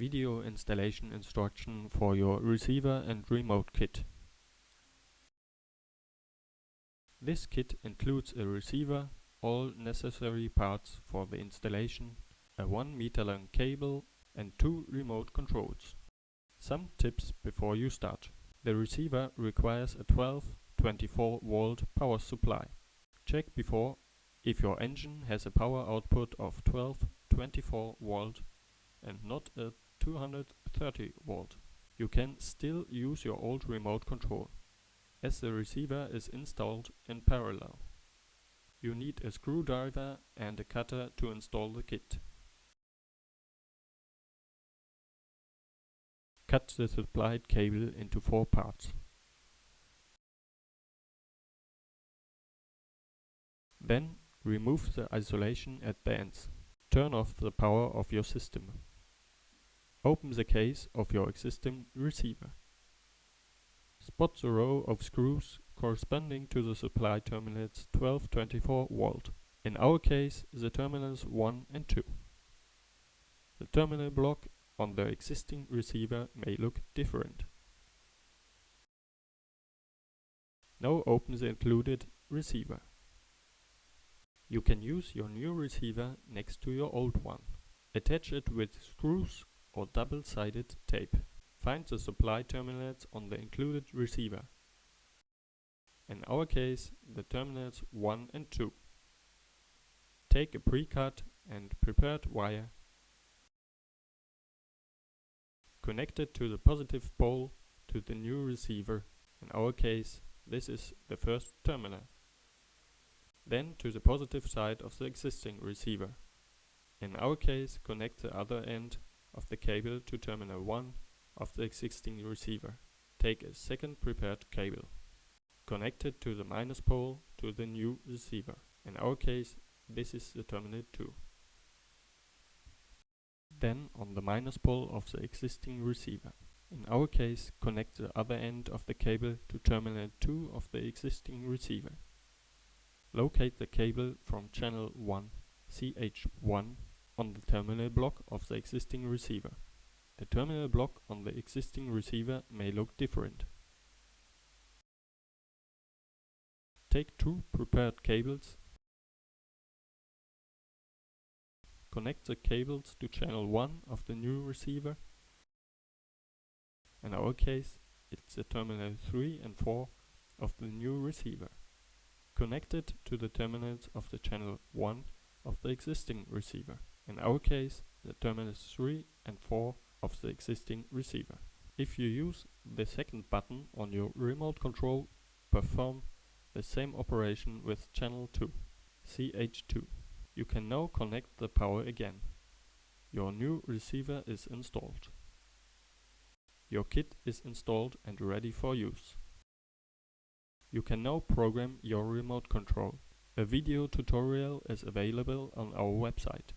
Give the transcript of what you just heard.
Video installation instruction for your receiver and remote kit. This kit includes a receiver, all necessary parts for the installation, a 1 meter long cable and 2 remote controls. Some tips before you start. The receiver requires a 12-24 volt power supply. Check before if your engine has a power output of 12-24 volt and not a 230 volt. You can still use your old remote control, as the receiver is installed in parallel. You need a screwdriver and a cutter to install the kit. Cut the supplied cable into 4 parts. Then remove the isolation at the ends. Turn off the power of your system. Open the case of your existing receiver. Spot the row of screws corresponding to the supply terminals 12-24 volt. In our case, the terminals 1 and 2. The terminal block on the existing receiver may look different. Now open the included receiver. You can use your new receiver next to your old one. Attach it with screws or double-sided tape. Find the supply terminals on the included receiver. In our case, the terminals 1 and 2. Take a pre-cut and prepared wire. Connect it to the positive pole to the new receiver. In our case, this is the first terminal. Then to the positive side of the existing receiver. In our case, connect the other end of the cable to terminal 1 of the existing receiver. Take a second prepared cable. Connect it to the minus pole to the new receiver. In our case, this is the terminal 2. Then on the minus pole of the existing receiver. In our case, connect the other end of the cable to terminal 2 of the existing receiver. Locate the cable from channel 1, CH1, on the terminal block of the existing receiver. The terminal block on the existing receiver may look different. Take 2 prepared cables. Connect the cables to channel 1 of the new receiver. In our case, it's the terminal 3 and 4 of the new receiver. Connect it to the terminals of the channel 1 of the existing receiver. In our case, the terminals 3 and 4 of the existing receiver. If you use the second button on your remote control, perform the same operation with channel 2, CH2. You can now connect the power again. Your new receiver is installed. Your kit is installed and ready for use. You can now program your remote control. A video tutorial is available on our website.